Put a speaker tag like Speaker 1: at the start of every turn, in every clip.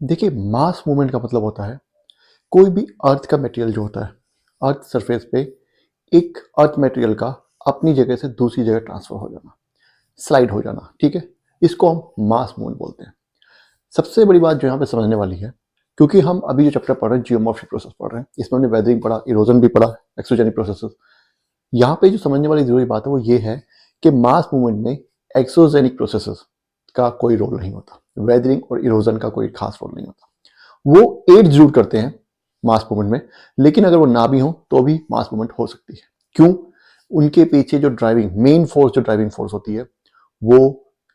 Speaker 1: देखिए, mass movement का मतलब होता है कोई भी अर्थ का मटेरियल जो होता है, अर्थ सरफेस पे एक अर्थ मटेरियल का अपनी जगह से दूसरी जगह ट्रांसफर हो जाना, स्लाइड हो जाना। ठीक है, इसको हम मास मूवमेंट बोलते हैं। सबसे बड़ी बात जो यहाँ पे समझने वाली है, क्योंकि हम अभी जो चैप्टर पढ़ रहे हैं जियोमॉर्फिक प्रोसेस पढ़ रहे हैं, इसमें हमने वेदरिंग पढ़ा, इरोजन भी पढ़ा, एक्सोजेनिक प्रोसेसेस। यहाँ पे जो समझने वाली जरूरी बात है वो ये है कि मास मूवमेंट में एक्सोजेनिक प्रोसेसेस का कोई रोल नहीं होता, वेदरिंग और इरोजन का कोई खास रोल नहीं होता। वो एड जरूर करते हैं मास मूवमेंट में, लेकिन अगर वो ना भी हो तो भी मास मूवमेंट हो सकती है। क्यों? उनके पीछे जो ड्राइविंग मेन फोर्स, जो ड्राइविंग फोर्स होती है वो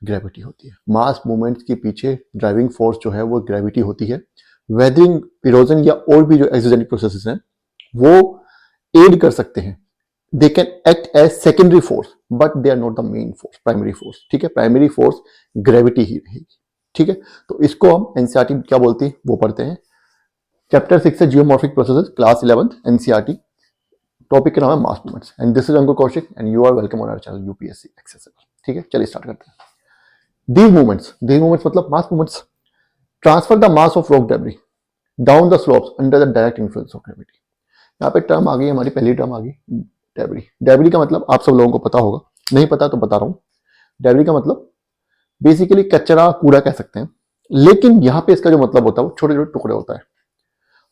Speaker 1: ग्रेविटी होती है। मास मूवमेंट के पीछे ड्राइविंग फोर्स जो है वो ग्रेविटी होती है। वेदरिंग, इरोजन या और भी जो एक्सोजेनिक प्रोसेसेस हैं वो एड कर सकते हैं। They can act as secondary force but they are not the main force, primary force. ठीक है, प्राइमरी फोर्स ग्रेविटी ही रहेगी। ठीक है, तो इसको हम एनसीईआरटी क्या बोलती है वो पढ़ते हैं। चैप्टर 6 है geomorphic processes, class 11 NCERT. Topic का नाम है mass movements and this is Ankur Kaushik and you are welcome on our channel UPSC accessible. ठीक है, चलिए स्टार्ट करते हैं। दीज मूवमेंट्स मतलब mass movements transfer the mass of rock debris down the slopes under the direct influence of gravity. यहाँ पे term आ गई, हमारी पहली टर्म आ गई डेब्री। डेब्री का मतलब आप सब लोगों को पता होगा, नहीं पता तो बता रहा हूँ। डेब्री का मतलब बेसिकली कचरा, कूड़ा कह सकते हैं, लेकिन यहाँ पे इसका जो मतलब होता है वो छोटे छोटे टुकड़े होता है।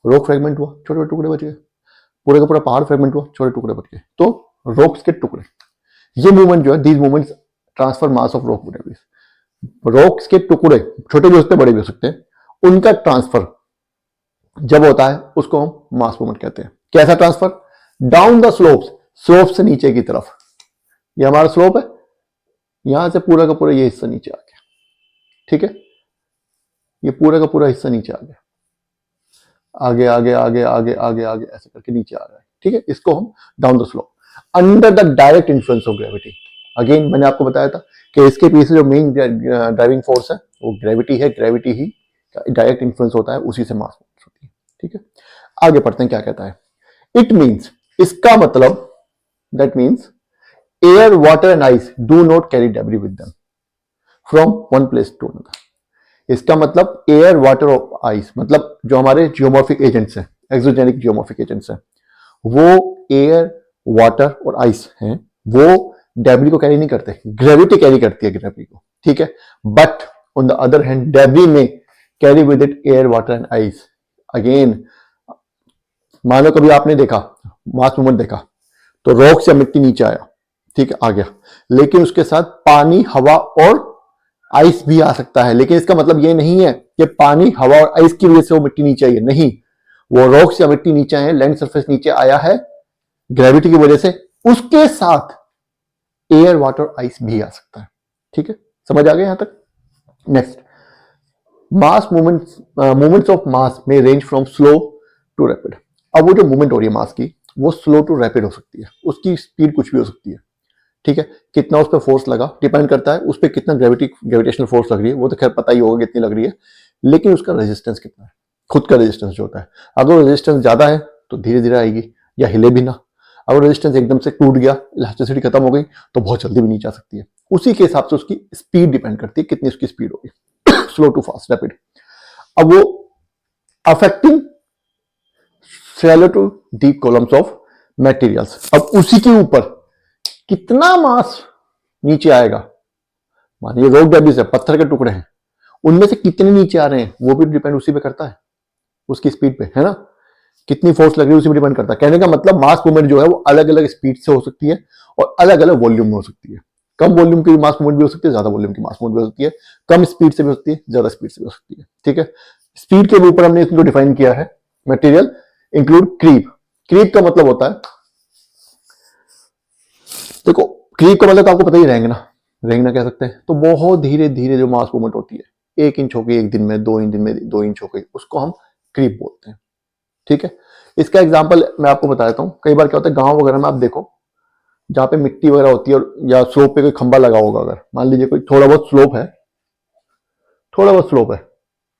Speaker 1: रॉक फ्रेगमेंट हुआ, छोटे छोटे टुकड़े बच गए। पूरे का पूरा पहाड़ फ्रेगमेंट हुआ, छोटे टुकड़े बच गए। तो रॉक्स के टुकड़े, ये मूवमेंट जो है, these movements transfer mass of rock debris. Rocks के टुकड़े, छोटे भी हो सकते हैं, बड़े भी हो सकते हैं, उनका ट्रांसफर जब होता है उसको हम मास मूवमेंट कहते हैं। कैसा transfer? Down the slopes, slope से नीचे की तरफ। ये हमारा स्लोप है, यहां से पूरा का पूरा ये हिस्सा नीचे आ गया। ठीक है, ये पूरा का पूरा हिस्सा नीचे आ गया, आगे आगे आगे आगे आगे आगे ऐसे करके नीचे आ रहा है। ठीक है, इसको हम down the slope under the direct influence of gravity. Again मैंने आपको बताया था कि इसके पीछे जो मेन ड्राइविंग फोर्स है वो ग्रेविटी है। ग्रेविटी ही डायरेक्ट इन्फ्लुएंस होता है, उसी से मास होती है। ठीक है, आगे पढ़ते हैं क्या कहता है। इट मीन्स, इसका मतलब, that means air, water and ice do not carry debris with them from one place to another. इसका मतलब एयर, वाटर और आइस, मतलब जो हमारे जियोमॉर्फिक एजेंट्स हैं, एक्सोजेनिक जियोमॉर्फिक एजेंट्स हैं, वो एयर, वाटर और आइस हैं, वो डेब्री को कैरी नहीं करते, ग्रेविटी कैरी करती है डेब्री को। ठीक है, but on the other hand debris में carry with it air, water and ice. Again, मानो कभी आपने देखा, मास मूवमेंट देखा, तो रॉक से मिट्टी नीचे आया, ठीक है, आ गया, लेकिन उसके साथ पानी, हवा और आइस भी आ सकता है। लेकिन इसका मतलब ये नहीं है कि पानी, हवा और आइस की वजह से वो मिट्टी नीचे आई है, नहीं। वो रॉक्स या मिट्टी नीचे आए, लैंड सरफेस नीचे आया है ग्रेविटी की वजह से, उसके साथ एयर, वाटर और आइस भी आ सकता है। ठीक है, समझ आ गया यहां तक? Next, mass movements of mass में range from slow to rapid. अब वो जो मूवमेंट हो रही है मास की, वो स्लो टू रैपिड हो सकती है, उसकी स्पीड कुछ भी हो सकती है। ठीक है, कितना उस पर फोर्स लगा डिपेंड करता है, उस पर कितना ग्रेविटेशनल फोर्स लग रही है, वो तो खैर पता ही होगा कितनी लग रही है, लेकिन उसका रेजिस्टेंस कितना है, खुद का रेजिस्टेंस जो होता है। अगर रेजिस्टेंस ज्यादा है तो धीरे धीरे आएगी या हिले भी ना। अगर रेजिस्टेंस एकदम से टूट गया, इलास्टिसिटी खत्म हो गई, तो बहुत जल्दी भी नीचे आ सकती है। उसी के हिसाब से उसकी स्पीड डिपेंड करती है, कितनी उसकी स्पीड होगी, स्लो टू फास्ट, रैपिड। अब वो affecting shallow to deep columns of materials. अब उसी के ऊपर कितना मास नीचे आएगा, मानिए रॉक डेब्रिस है, पत्थर के टुकड़े हैं, उनमें से कितने नीचे आ रहे हैं वो भी डिपेंड उसी पे करता है, उसकी स्पीड पे, है ना। कितनी फोर्स लग रही है उसी पे डिपेंड करता है। कहने का मतलब मास मूवमेंट जो है वो अलग अलग स्पीड से हो सकती है और अलग अलग वॉल्यूम में हो सकती है। कम वॉल्यूम की मास मूवमेंट भी हो सकती है, ज्यादा वॉल्यूम की मास मूवमेंट भी हो सकती है, कम स्पीड से भी हो सकती है, ज्यादा स्पीड से भी हो सकती है। ठीक है, स्पीड के ऊपर हमने इसको डिफाइन किया है, मटेरियल इंक्लूड क्रीप। क्रीप का मतलब होता है, देखो क्रीप का मतलब तो आपको पता ही, रेंगना कह सकते हैं। तो बहुत धीरे धीरे जो मास मूवमेंट होती है, 1 इंच हो गई एक दिन में, 2 इंच दिन में 2 इंच हो गई, उसको हम क्रीप बोलते हैं। ठीक है, इसका एग्जांपल मैं आपको बता देता हूँ। कई बार क्या होता है, गांव वगैरह में आप देखो, जहाँ पे मिट्टी वगैरह होती है और या स्लोप पे कोई खंबा लगा होगा, अगर मान लीजिए कोई थोड़ा बहुत स्लोप है, थोड़ा बहुत स्लोप है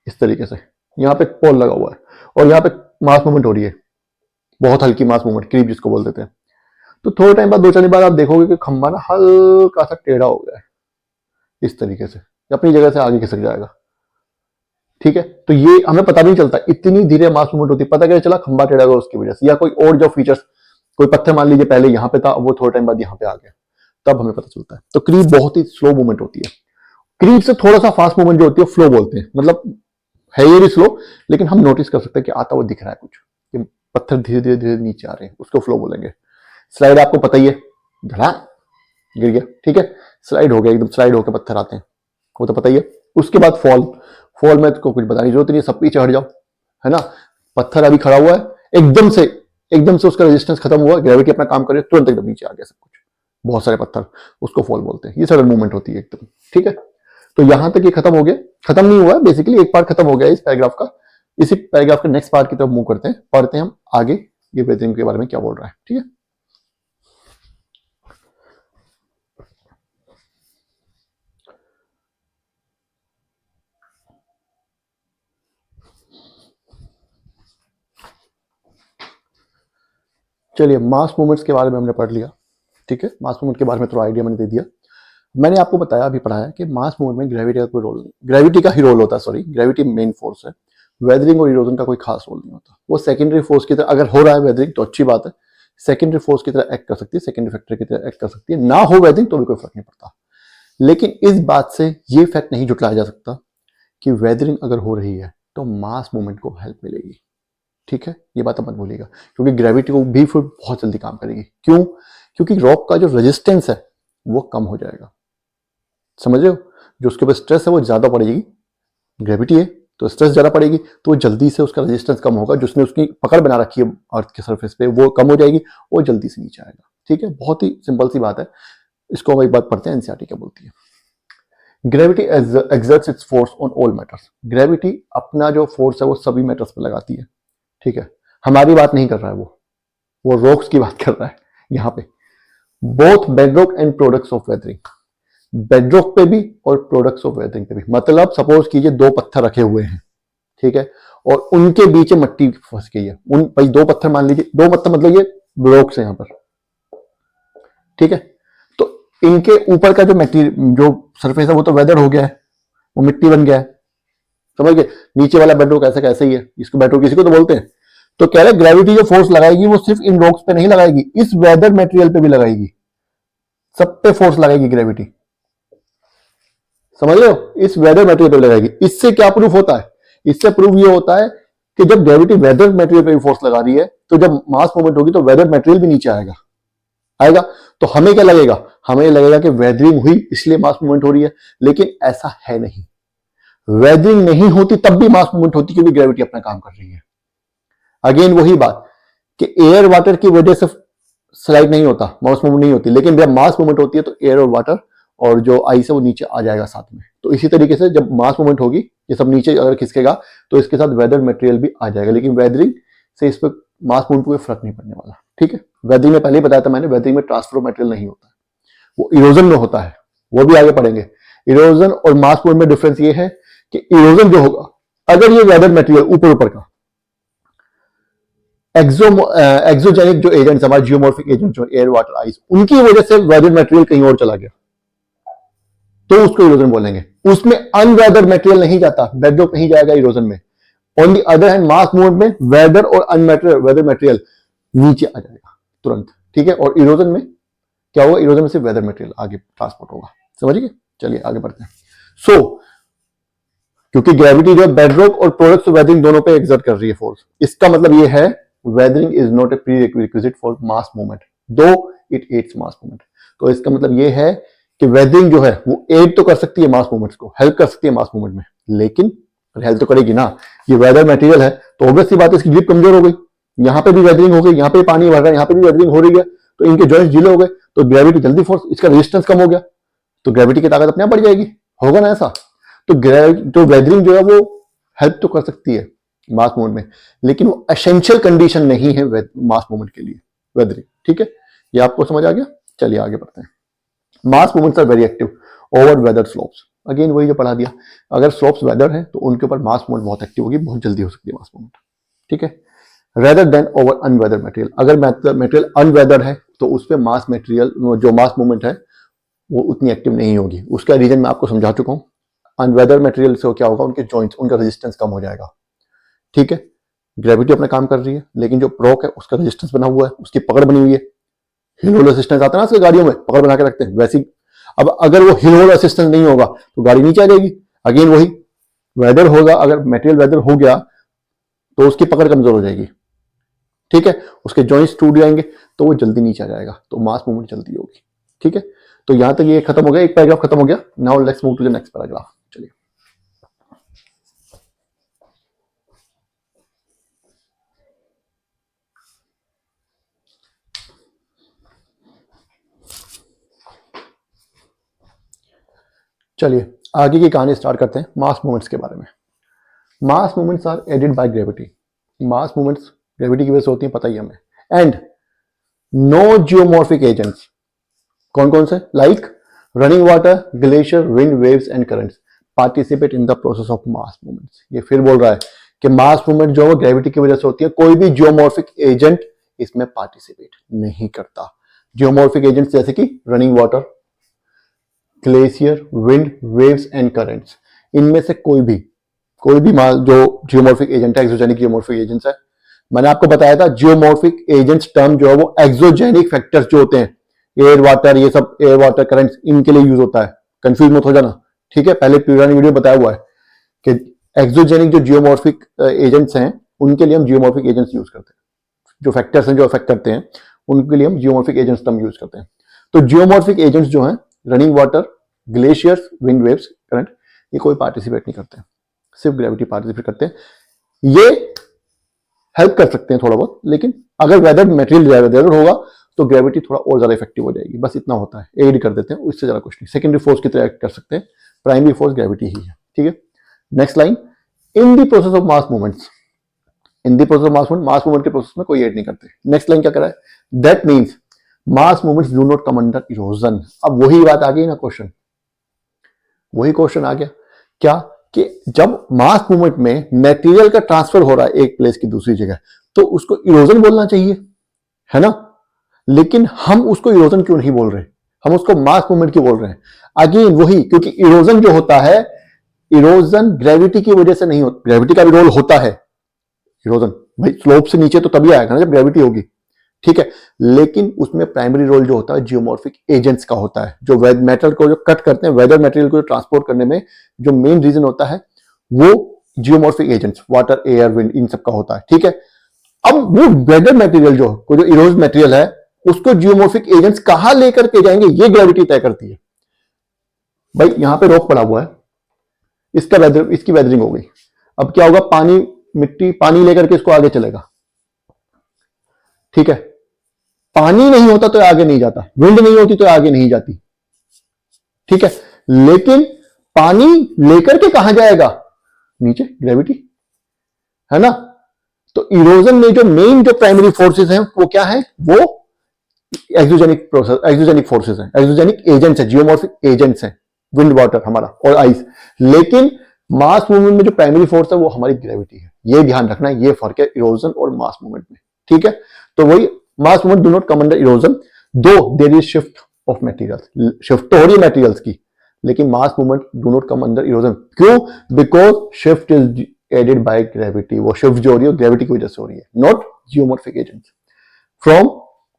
Speaker 1: इस तरीके से, यहाँ पे पोल लगा हुआ है और यहाँ पे मास मूवमेंट हो रही है, बहुत हल्की मास मूवमेंट, क्रीप जिसको बोल देते हैं। तो थोड़े टाइम बाद, 2-4 दिन बाद आप देखोगे कि खंबा ना हल्का सा टेढ़ा हो गया है, इस तरीके से अपनी जगह से आगे खिसक जाएगा। ठीक है, तो ये हमें पता नहीं चलता, इतनी धीरे मास मूवमेंट होती है, पता क्या चला खंबा टेढ़ा हुआ उसकी वजह से, या कोई और जो फीचर्स, कोई पत्थर मान लीजिए पहले यहाँ पे था, वो थोड़े टाइम बाद यहाँ पे आ गया, तब हमें पता चलता है। तो क्रीप बहुत ही स्लो मूवमेंट होती है। क्रीप से थोड़ा सा फास्ट मूवमेंट जो होती है फ्लो बोलते हैं, मतलब है ये भी स्लो, लेकिन हम नोटिस कर सकते हैं कि आता हुआ दिख रहा है कुछ, कि पत्थर धीरे धीरे धीरे नीचे आ रहे हैं, उसको फ्लो बोलेंगे। स्लाइड आपको पता ही है, धड़ाम गिर गया, ठीक है, स्लाइड हो गया, एकदम स्लाइड होकर पत्थर आते हैं, वो तो पता ही है। उसके बाद फॉल, फॉल में तो कुछ बताने की जरूरत नहीं, सब पे चढ़ जाओ, है ना। पत्थर अभी खड़ा हुआ है, एकदम से उसका रेजिस्टेंस खत्म हुआ, ग्रेविटी अपना काम करे, तुरंत एकदम नीचे आ गया सब कुछ, बहुत सारे पत्थर, उसको फॉल बोलते हैं। ये सडन मूवमेंट होती है एकदम, ठीक है। तो यहां तक ये खत्म हो गया, खत्म नहीं हुआ बेसिकली, एक पार्ट खत्म हो गया इस पैराग्राफ का। इसी पैराग्राफ के नेक्स्ट पार्ट की तरफ मूव करते हैं, पढ़ते हैं हम आगे ये वेदरिंग के बारे में क्या बोल रहा है, ठीक है। चलिए, मास मूवमेंट्स के बारे में हमने पढ़ लिया, ठीक है। मास मूवमेंट के बारे में थोड़ा आइडिया मैंने दे दिया। मैंने आपको बताया, अभी पढ़ाया कि मास मूवमेंट में ग्रेविटी का कोई रोल नहीं, ग्रेविटी का ही रोल होता है, सॉरी, ग्रेविटी मेन फोर्स है, वेदरिंग और इरोजन का कोई खास रोल नहीं होता। वो सेकेंडरी फोर्स की तरह अगर हो रहा है वेदरिंग तो अच्छी बात है, सेकेंडरी फोर्स की तरह एक्ट कर सकती है, सेकेंडरी फैक्टर की तरह एक्ट कर सकती है, ना हो वेदरिंग तो भी कोई फर्क नहीं पड़ता। लेकिन इस बात से ये फैक्ट नहीं जुटलाया जा सकता कि वेदरिंग अगर हो रही है तो मास मूवमेंट को हेल्प मिलेगी, ठीक है। ये बात मत भूलिएगा, क्योंकि ग्रेविटी को भी फिर बहुत जल्दी काम करेगी। क्यों? क्योंकि रॉक का जो रेजिस्टेंस है वो कम हो जाएगा, समझ रहे हो। जो उसके ऊपर स्ट्रेस है वो ज्यादा पड़ेगी, ग्रेविटी है तो स्ट्रेस ज्यादा पड़ेगी, तो जल्दी से उसका रेजिस्टेंस कम होगा, जिसने उसकी पकड़ बना रखी है अर्थ के सरफेस पे वो कम हो जाएगी, वो जल्दी से नीचे आएगा, ठीक है। बहुत ही सिंपल सी बात है, इसको हम एक बात पढ़ते हैं, एनसीईआरटी क्या बोलती है। Gravity exerts its force on all matters. Gravity अपना जो फोर्स है वो सभी मैटर्स पर लगाती है, ठीक है। हमारी बात नहीं कर रहा है वो रॉक्स की बात कर रहा है यहाँ पे। Both bedrock and products of weathering, bedrock पे भी और प्रोडक्ट्स ऑफ वेदरिंग पे भी। मतलब सपोज कीजिए दो पत्थर रखे हुए हैं, ठीक है, और उनके बीच में मट्टी फंस गई है, उन भाई दो पत्थर मान लीजिए, दो पत्थर मतलब ये ब्लॉक्स है यहाँ पर, ठीक है। तो इनके ऊपर का जो मटेरियल, जो सरफेस है वो तो वेदर हो गया है, वो मिट्टी बन गया है, समझ गए। नीचे वाला बेडरॉक ऐसा कैसे ही है, इसको बेडरॉक किसी को तो बोलते हैं। तो कह रहे ग्रेविटी जो फोर्स लगाएगी वो सिर्फ इन रॉक्स पे नहीं लगाएगी, इस वेदर मटेरियल पे भी लगाएगी, सब पे फोर्स लगाएगी ग्रेविटी, समझ रहे हो, इस वेदर मटेरियल पे लगाएगी। इससे क्या प्रूफ होता है? इससे प्रूफ ये होता है कि जब ग्रेविटी वेदर मटेरियल पे भी फोर्स लगा रही है तो जब मास मूवमेंट होगी तो वेदर मटेरियल भी नीचे आएगा। तो हमें क्या लगेगा? हमें लगेगा कि वेदरिंग हुई इसलिए मास मूवमेंट हो रही है, लेकिन ऐसा है नहीं। वेदरिंग नहीं होती तब भी मास मूवमेंट होती, क्योंकि ग्रेविटी अपना काम कर रही है। अगेन वही बात कि एयर वाटर की वजह से स्लाइड नहीं होता, मास मूवमेंट नहीं होती, लेकिन जब मास मूवमेंट होती है तो एयर और वाटर और जो आइस है वो नीचे आ जाएगा साथ में। तो इसी तरीके से जब मास मूवमेंट होगी, ये सब नीचे अगर खिसकेगा तो इसके साथ वेदर मटेरियल भी आ जाएगा, लेकिन वेदरिंग से इस पर मास मूवमेंट को फर्क नहीं पड़ने वाला, ठीक है। वेदरिंग में पहले ही बताया था मैंने, वेदरिंग में ट्रांसफर ऑफ मटेरियल नहीं होता है, वो इरोजन में होता है, वो भी आगे पढ़ेंगे। इरोजन और मास मूवमेंट में डिफरेंस ये है कि इरोजन जो होगा, अगर ये वेदर मटेरियल ऊपर का एक्सोजेनिक जो एजेंट्स, हमारे जियोमॉर्फिक एजेंट जो एयर वाटर आइस, उनकी वजह से वेदर मटेरियल कहीं और चला गया तो उसको इरोजन बोलेंगे। उसमें अनवेदर मटेरियल नहीं जाता, बेडरॉक नहीं जाएगा इरोजन में। On the other hand mass movement में वेदर और अनवेदर मटेरियल नीचे आ जाएगा तुरंत, ठीक है। और इरोजन में क्या होगा? इरोजन में सिर्फ वेदर मटेरियल आगे ट्रांसपोर्ट होगा, समझिए। चलिए आगे बढ़ते हैं। क्योंकि ग्रेविटी जो बेडरॉक और प्रोडक्ट्स ऑफ वेदरिंग दोनों पे एक्सर्ट कर रही है फोर्स, इसका मतलब ये है weathering is not a prerequisite for mass movement, दो इट एड्स मास मूवमेंट। तो इसका मतलब ये है कि वेदरिंग जो है वो एड तो कर सकती है मास मूवमेंट्स को, हेल्प कर सकती है मास मूवमेंट में, लेकिन हेल्प तो करेगी ना, ये वेदर मटेरियल है तो ऑब्वियस सी बात है इसकी ग्रिप कमजोर हो गई। यहाँ पे भी वेदरिंग हो गई, यहाँ पे पानी भर रहा है, यहाँ पे भी वेदरिंग हो रही है, तो इनके जॉइंट्स ढीले हो गए, तो ग्रेविटी जल्दी फोर्स, इसका रेजिस्टेंस कम हो गया, तो ग्रेविटी की ताकत अपने आप बढ़ जाएगी, होगा ना ऐसा। तो वेदरिंग जो है वो हेल्प तो कर सकती है मास मूवमेंट में, लेकिन वो एसेंशियल कंडीशन नहीं है मास मूवमेंट के लिए वेदरिंग, ठीक है। ये आपको समझ आ गया? चलिए आगे बढ़ते हैं। Mass movements are very active over weather slopes. Again वही जो पढ़ा दिया, अगर स्लोप्स वेदर है तो उनके ऊपर मास मूवमेंट बहुत एक्टिव होगी, बहुत जल्दी हो सकती है मास मूवमेंट, ठीक है। रेदर देन ओवर अनवेदर मटेरियल, अगर मटेरियल अनवेदर है तो उस पर मास मटेरियल जो मास मूवमेंट है वो उतनी एक्टिव नहीं होगी। उसका रीजन मैं आपको समझा चुका हूं, अनवेदर मटेरियल से क्या होगा, उनके जॉइंट्स, उनका रेजिस्टेंस कम हो जाएगा। ठीक है, ग्रेविटी अपना काम कर रही है, लेकिन जो रॉक है उसका रेजिस्टेंस बना हुआ है, उसकी पकड़ बनी हुई है। हिल होल्ड असिस्टेंस आता है ना आजकल गाड़ियों में, पकड़ बना के रखते हैं, वैसी। अब अगर वो हिल होल्ड असिस्टेंस नहीं होगा तो गाड़ी नीचे आ जाएगी। अगेन वही वेदर होगा, अगर मटेरियल वेदर हो गया तो उसकी पकड़ कमजोर हो जाएगी। ठीक है, उसके जॉइंट्स टूट जाएंगे तो वो जल्दी नीचे आ जाएगा, तो मास मूवमेंट जल्दी होगी। ठीक है, तो यहां तक ये खत्म हो गया, एक पैराग्राफ खत्म हो गया। Now let's move to the next paragraph. चलिए, चलिए आगे की कहानी स्टार्ट करते हैं मास मूवमेंट्स के बारे में। Mass movements are aided by gravity. Mass movements gravity की वजह से होती है, पता ही हमें। एंड नो जियोमॉर्फिक एजेंट्स, कौन कौन से, like running water, glacier, wind, waves and currents participate in the process of mass movements. ये फिर बोल रहा है कि मास मूवमेंट जो है ग्रेविटी की वजह से होती है, कोई भी जियोमॉर्फिक एजेंट इसमें पार्टिसिपेट नहीं करता। जियोमॉर्फिक एजेंट्स जैसे कि running water, glacier, wind, waves and currents, इनमें से कोई भी जो जियोमॉर्फिक एजेंट है, एक्सोजेनिक जियोमॉर्फिक एजेंट्स है। मैंने आपको बताया था जियोमॉर्फिक एजेंट्स टर्म जो है वो एक्सोजेनिक फैक्टर्स जो होते हैं, एयर वाटर, ये सब एयर वाटर करंट्स, इनके लिए यूज होता है। कंफ्यूज मत हो जाना। ठीक है, पहले पुरानी वीडियो बताया हुआ है कि एक्सोजेनिक जो जियोमॉर्फिक एजेंट्स हैं उनके लिए हम जियोमॉर्फिक एजेंट्स यूज करते हैं। जो फैक्टर्स हैं जो अफेक्ट करते हैं उनके लिए हम जियोमॉर्फिक एजेंट्स टर्म यूज करते हैं। तो जियोमॉर्फिक एजेंट्स जो हैं, running water, glaciers, wind, waves, current, ये कोई पार्टिसिपेट नहीं करते हैं, सिर्फ ग्रेविटी पार्टिसिपेट करते हैं। ये हेल्प कर सकते हैं थोड़ा बहुत, लेकिन अगर वेदर मटेरियल वेदर होगा तो ग्रेविटी थोड़ा और ज्यादा इफेक्टिव हो जाएगी, बस इतना होता है, एड कर देते हैं, उससे ज्यादा कुछ नहीं। सेकेंडरी फोर्स की तरह एक्ट कर सकते हैं, प्राइमरी फोर्स ग्रेविटी ही है। ठीक है, next line, in the process of mass movements, in the process of mass movement के प्रोसेस में कोई एड नहीं करते। नेक्स्ट लाइन क्या करा है, that means mass movements do not come under erosion. अब वही बात आ गई ना, क्वेश्चन वही क्वेश्चन आ गया क्या, कि जब मास मूवमेंट में मटेरियल का ट्रांसफर हो रहा है एक प्लेस की दूसरी जगह, तो उसको इरोजन बोलना चाहिए, है ना। लेकिन हम उसको इरोजन क्यों नहीं बोल रहे, हम उसको मास मूवमेंट क्यों बोल रहे हैं। अगेन वही, क्योंकि इरोजन जो होता है, इरोजन ग्रेविटी की वजह से नहीं होता। ग्रेविटी का भी रोल होता है, इरोजन भाई स्लोप से नीचे तो तभी आएगा ना जब ग्रेविटी होगी। ठीक है, लेकिन उसमें प्राइमरी रोल जो होता है जियोमॉर्फिक एजेंट्स का होता है, जो मेटल को जो कट करते हैं, वेदर मटेरियल को जो ट्रांसपोर्ट करने में जो मेन रीजन होता है वो geomorphic agents, water, air, wind, इन सब का होता है। ठीक है, अब वो वेदर मटेरियल जो इरोज मटेरियल है उसको जियोमॉर्फिक एजेंट्स कहां लेकर के जाएंगे, ये ग्रेविटी तय करती है। भाई यहां पे रॉक पड़ा हुआ है, इसकी वेदरिंग हो गई, अब क्या होगा, पानी लेकर के इसको आगे चलेगा। ठीक है, पानी नहीं होता तो आगे नहीं जाता, विंड नहीं होती तो आगे नहीं जाती। ठीक है, लेकिन पानी लेकर के कहां जाएगा, नीचे, ग्रेविटी, है ना। तो इरोजन में जो मेन जो प्राइमरी फोर्सेस हैं वो क्या है, वो एक्सोजेनिक फोर्सेस हैं, एक्सोजेनिक एजेंट्स हैं, जियोमॉर्फिक एजेंट्स हैं, विंड, वाटर हमारा और आइस। लेकिन मास मूवमेंट में जो प्राइमरी फोर्स है वो हमारी ग्रेविटी है। ये ध्यान रखना है, ये फर्क है इरोजन और मास मूवमेंट में। ठीक है, तो वही mass movement do not come under erosion, though there is shift of materials, shift तो हो रही है मटेरियल्स की, लेकिन mass movement do not come under erosion. क्यों, because shift is aided by gravity. वो शिफ्ट जो हो रही है ग्रेविटी की वजह से हो रही है, not geomorphic agents. From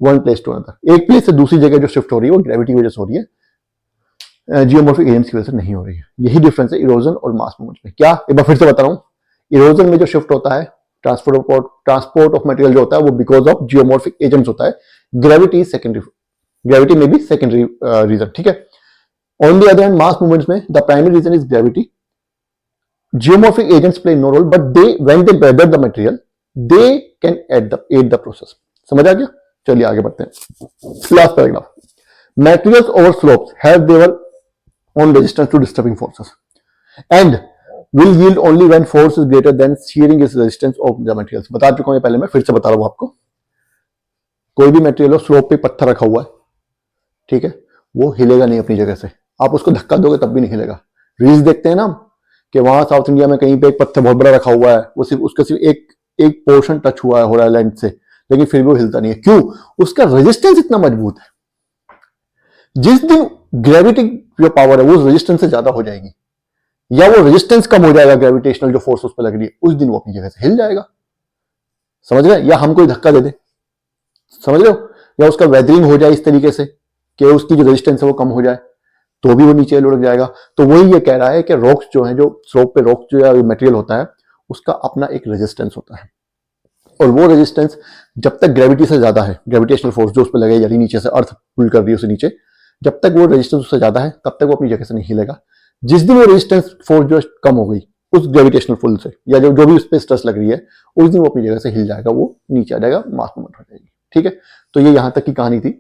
Speaker 1: one place to another, एक प्लेस से दूसरी जगह जो शिफ्ट हो रही है वो ग्रेविटी की वजह से हो रही है, जियोमॉर्फिक एजेंट्स की वजह से नहीं हो रही है। यही डिफरेंस है इरोजन और मास मूवमेंट में। क्या, एक बार फिर से बता रहा हूं, इरोजन में जो शिफ्ट होता है, ट्रांसपोर्ट ऑफ मटेरियल जो होता है वो बिकॉज ऑफ जियोमॉर्फिक एजेंट्स होता है। ग्रेविटी सेकेंडरी, ग्रेविटी में भी सेकेंडरी रीजन। ठीक है, on the other hand mass movements में the primary reason is gravity, geomorphic agents play no role, but when they weather the material they can aid the process. समझ आ गया, चलिए आगे बढ़ते हैं। Last paragraph, materials over slopes have their own resistance to disturbing forces and will yield only when force is greater than shearing is resistance of the materials। बता चुका हूं पहले, मैं फिर से बता रहा हूं आपको। कोई भी मटेरियल हो, स्लोप पे पत्थर रखा हुआ है, ठीक है, वो हिलेगा नहीं अपनी जगह से, आप उसको धक्का दोगे तब भी नहीं हिलेगा। रील्स देखते हैं ना कि वहां साउथ इंडिया में कहीं पे एक पत्थर बहुत बड़ा रखा हुआ है, वो सिर्फ उसका सिर्फ एक पोर्शन टच हुआ है, हो रहा है लैंड से, लेकिन फिर भी वो हिलता नहीं है। क्यों, उसका रेजिस्टेंस इतना मजबूत है। जिस दिन ग्रेविटी जो पावर है वो रेजिस्टेंस से ज्यादा हो जाएगी, या वो रेजिस्टेंस कम हो जाएगा, ग्रेविटेशनल जो फोर्स उस पर लग रही है, उस दिन वो अपनी जगह से हिल जाएगा। समझ रहे हैं? या हम कोई धक्का दे दे, समझ रहे हो, या उसका वेदरिंग हो जाए इस तरीके से कि उसकी जो रेजिस्टेंस है वो कम हो जाए, तो भी वो नीचे लुढ़क जाएगा। तो वही ये कह रहा है कि रॉक्स जो है, जो स्लोप पे रॉक्स जो या मटेरियल होता है, उसका अपना एक रेजिस्टेंस होता है, और वो रेजिस्टेंस जब तक ग्रेविटी से ज्यादा है, ग्रेविटेशनल फोर्स जो उस पर लगे, यानी नीचे से अर्थ पुल कर रही है उसे नीचे, जब तक वो रेजिस्टेंस उससे ज्यादा है तब तक वो अपनी जगह से नहीं हिलेगा। जिस दिन वो रेजिस्टेंस फोर्स जो कम हो गई उस ग्रेविटेशनल फोर्स से, या जो भी उस पर स्ट्रेस लग रही है, उस दिन वो अपनी जगह से हिल जाएगा, वो नीचे आ जाएगा, मास मूवमेंट हो जाएगी। ठीक है, तो ये यहां तक की कहानी थी।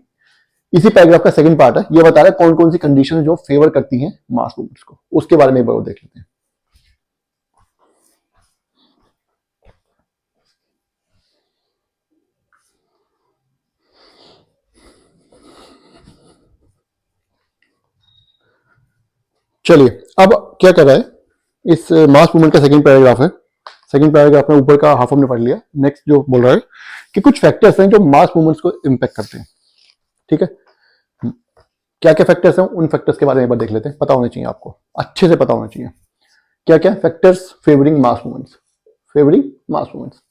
Speaker 1: इसी पैराग्राफ का सेकंड पार्ट है, ये बता रहा है कौन कौन सी कंडीशन जो फेवर करती हैं मास मूवमेंट्स को, उसके बारे में एक बार देख लेते हैं। चलिए, अब क्या कर रहा है, इस मास मूवमेंट का सेकंड पैराग्राफ है। सेकंड पैराग्राफ में ऊपर का हाफ हमने पढ़ लिया। नेक्स्ट जो बोल रहा है कि कुछ फैक्टर्स हैं जो मास मूवमेंट्स को इंपैक्ट करते हैं। ठीक है, क्या क्या फैक्टर्स हैं, उन फैक्टर्स के बारे में एक बार देख लेते हैं। पता होना चाहिए आपको, अच्छे से पता होना चाहिए क्या क्या फैक्टर्स फेवरिंग मास मूवमेंट्स। फेवरिंग मास मूवमेंट्स,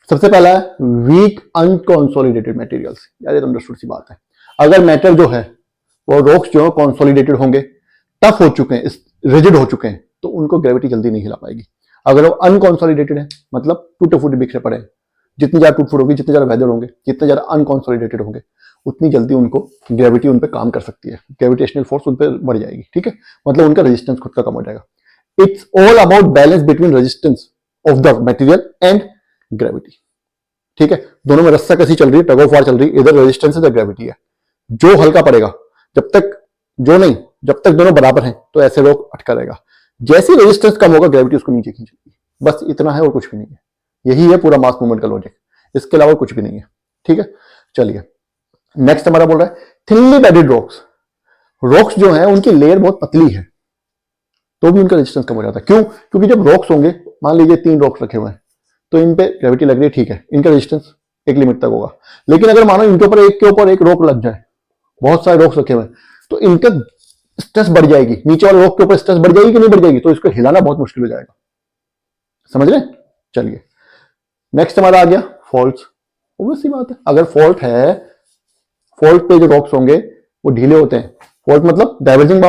Speaker 1: सबसे पहला है वीक अनकॉन्सोलिडेटेड मटेरियल्स। यार ये तो अंडरस्टूड सी बात है, अगर मैटर जो है वो रॉक्स जो है कॉन्सोलिडेटेड होंगे, टफ हो चुके हैं, रिजिड हो चुके हैं, तो उनको ग्रेविटी जल्दी नहीं हिला पाएगी। अगर वो अनकॉन्सोलिडेटेड है, मतलब टूटे फूटे बिखरे पड़े हैं, जितनी ज्यादा टूट फूट होगी, जितने ज्यादा वेदर होंगे, जितने ज्यादा अनकॉन्सोलिडेटेड होंगे, उतनी जल्दी उनको ग्रेविटी उन पर काम कर सकती है, ग्रेविटेशनल फोर्स उन पर बढ़ जाएगी। ठीक है, मतलब उनका रेजिस्टेंस खुद का कम हो जाएगा। It's all about balance between resistance of the material and gravity. ठीक है, दोनों में रस्सा कसी चल रही है, टग ऑफ वार चल रही है, इधर रेजिस्टेंस है, इधर ग्रेविटी है। जो हल्का पड़ेगा, जब तक जो नहीं, जब तक दोनों बराबर हैं तो ऐसे रोक अटका रहेगा। जैसे रेजिस्टेंस कम होगा, ग्रेविटी उसको नीचे खींचेगी। बस इतना है और कुछ भी नहीं है। यही है पूरा मास मूवमेंट का लॉजिक, इसके अलावा कुछ भी नहीं है। ठीक है, चलिए नेक्स्ट हमारा बोल रहा है थिनली बेडेड रॉक्स। रॉक्स जो है उनकी लेयर बहुत पतली है, तो भी उनका रेजिस्टेंस कम हो जाता है। क्यों? क्योंकि जब रॉक्स होंगे, मान लीजिए 3 रॉक्स रखे हुए हैं, तो इन पे ग्रेविटी लग रही है, ठीक है, इनका रेजिस्टेंस एक लिमिट तक होगा। लेकिन अगर मानो इनके ऊपर एक के ऊपर एक रॉक लग जाए, बहुत सारे रॉक्स रखे हुए हैं, तो इनका स्ट्रेस बढ़ जाएगी, नीचे वाले रॉक के ऊपर स्ट्रेस बढ़ जाएगी कि नहीं बढ़ जाएगी, तो इसको हिलाना बहुत मुश्किल हो जाएगा। समझ रहे? चलिए नेक्स्ट हमारा आ गया फॉल्ट्स। वो सी बात है, अगर फॉल्ट है, फॉल्ट पे जो रॉक्स होंगे वो ढीले होते हैं। फॉल्ट मतलब डाइवर्जिंग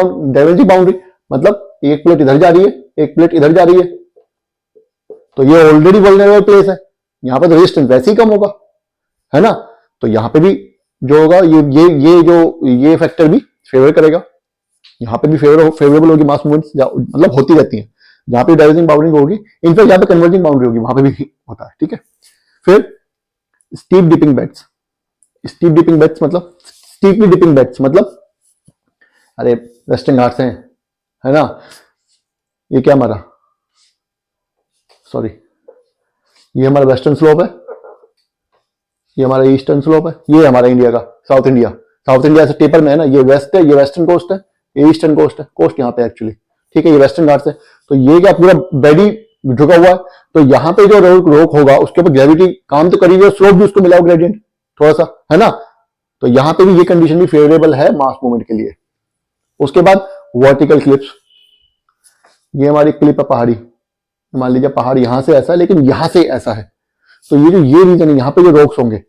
Speaker 1: बाउंड्री, मतलब एक प्लेट इधर जा रही है, एक प्लेट इधर जा रही है, तो ये ऑलरेडी वल्नरेबल प्लेस है, यहां पे तो रेजिस्टेंस वैसे ही कम होगा, है ना। तो यहां पे भी जो होगा, ये फैक्टर भी फेवर करेगा। यहां पे भी फेवरेबल होगी मास मूवमेंट्स, मतलब होती रहती है। जहां पे डाइवर्जिंग बाउंड्री होगी, इनफैक्ट जहां पे कन्वर्जिंग बाउंड्री होगी, वहां पे भी होता है। ठीक है, फिर steep dipping beds. Steep dipping beds मतलब, स्टीपली डिपिंग बेड्स मतलब, अरे वेस्टर्न घाट्स हैं, है ना। ये क्या हमारा, सॉरी, ये हमारा वेस्टर्न स्लोप है, ये हमारा ईस्टर्न स्लोप है, ये हमारा इंडिया का साउथ इंडिया। साउथ इंडिया से टेपर में है ना, ये वेस्ट है, ये वेस्टर्न कोस्ट है, ये ईस्टर्न कोस्ट है, कोस्ट यहाँ पे एक्चुअली। ठीक है, ये वेस्टर्न घाट्स है, तो ये क्या पूरा बेडी झुका हुआ है, तो यहाँ पे जो रोक होगा उसके ऊपर ग्रेविटी काम तो करेगी और स्लोप भी उसको मिला ग्रेडियंट थोड़ा सा, है ना। तो यहाँ पे भी ये कंडीशन भी फेवरेबल है मास मूवमेंट के लिए। उसके बाद वर्टिकल क्लिप्स, ये हमारी क्लिप है पहाड़ी, मान लीजिए पहाड़ यहां से ऐसा है लेकिन यहां से ऐसा है, तो ये जो ये रीजन है, यहाँ पे जो रॉक्स होंगे,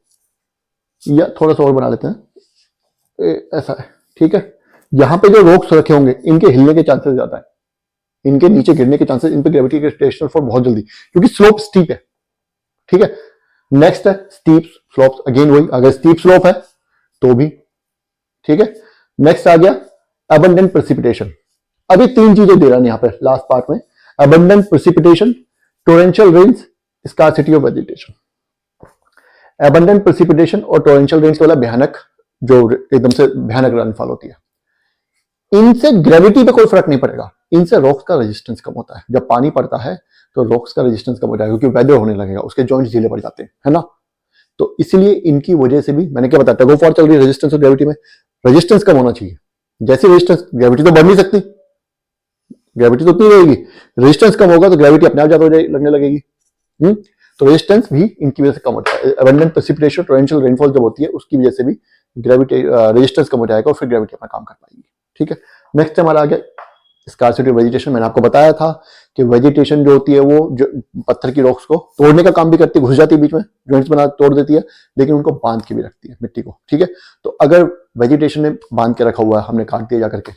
Speaker 1: या थोड़ा सा और बना लेते हैं, ऐसा है। ठीक है, यहाँ पे जो रॉक्स रखे होंगे, इनके हिलने के चांसेस ज्यादा है, इनके नीचे गिरने के चांसेस, इन पे ग्रेविटी ग्रेविटेशनल फोर्स बहुत जल्दी, क्योंकि स्लोप स्टीप है। ठीक है, नेक्स्ट है स्टीप स्लोप्स। अगेन वही, अगर स्टीप स्लोप है तो भी। ठीक है, नेक्स्ट आ गया अबंडेंट प्रेसिपिटेशन। अभी 3 चीजें दे रहा है यहाँ पे लास्ट पार्ट में, abundant precipitation, torrential rains, scarcity of vegetation. Abundant precipitation और टोरेंशियल रेन्स वाला भयानक, जो एकदम से भयानक राइनफॉल होती है, इनसे ग्रेविटी पे कोई फर्क नहीं पड़ेगा, इनसे रॉक्स का रेजिस्टेंस कम होता है। जब पानी पड़ता है तो रॉक्स का रेजिस्टेंस कम हो जाएगा, क्योंकि वेदर होने लगेगा, उसके जॉइंट्स ढीले पड़ जाते हैं, है ना। तो इसलिए इनकी वजह से भी, मैंने क्या बताया, टग ऑफ वॉर चल रही है रेजिस्टेंस और ग्रेविटी में, रेजिस्टेंस कम होना चाहिए। जैसे रेजिस्टेंस, ग्रेविटी तो बढ़ नहीं सकती, ग्रेविटी तो उतनी रहेगी, रेजिस्टेंस कम होगा तो ग्रेविटी अपने आप ज्यादा लगने लगेगी। तो रेजिस्टेंस भी इनकी वजह से कम होता है। अबंडेंट प्रेसिपिटेशन, टोरेंशियल रेनफॉल जब होती है, उसकी वजह से भी ग्रेविटी रेजिस्टेंस कम हो जाएगा और फिर ग्रेविटी अपना काम कर पाएगी। ठीक है, नेक्स्ट हमारा आ गया स्कार्सिटी वेजिटेशन, मैंने आपको बताया था कि वेजिटेशन जो होती है वो जो पत्थर की रॉक्स को तोड़ने का काम भी करती है, घुस जाती है बीच में, जॉइंट्स बना तोड़ देती है, लेकिन उनको बांध के भी रखती है मिट्टी को, ठीक है। तो अगर वेजिटेशन ने बांध के रखा हुआ है, हमने काट दिया जाकर के,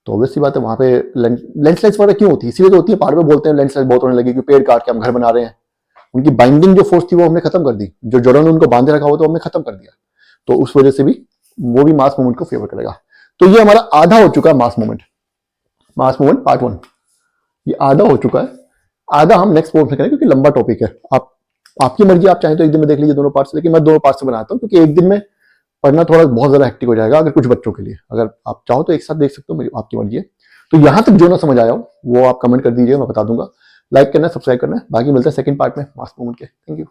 Speaker 1: तो ऑब्वियसली बात है वहां पे लैंडस्लाइड्स वगैरह क्यों होती है? इसीलिए तो होती है, पहाड़ पे बोलते हैं लैंडस्लाइड बहुत होने लगी क्योंकि पेड़ काट के हम घर बना रहे हैं। उनकी बाइंडिंग जो फोर्स थी वो हमने खत्म कर दी, जो जड़ों ने उनको बांधे रखा हुआ तो हमने खत्म कर दिया, तो उस वजह से भी वो भी मास मूवमेंट को फेवर करेगा। तो ये हमारा आधा हो चुका है मास मूवमेंट पार्ट 1, ये आधा हो चुका है। आधा हम नेक्स्ट पोर्ट में करेंगे क्योंकि लंबा टॉपिक है। आपकी मर्जी, आप चाहें तो एक दिन में देख लीजिए दोनों पार्ट्स, लेकिन मैं दोनों पार्ट्स से बनाता हूँ क्योंकि एक दिन में पढ़ना थोड़ा बहुत ज्यादा हेक्टिक हो जाएगा अगर कुछ बच्चों के लिए। अगर आप चाहो तो एक साथ देख सकते हो, मेरी आपकी मर्जी है। तो यहां तक जो ना समझ आया हो वो आप कमेंट कर दीजिए, मैं बता दूंगा। लाइक करना है, सब्सक्राइब करना है, बाकी मिलता है सेकंड पार्ट में मास मूवमेंट के। Thank you.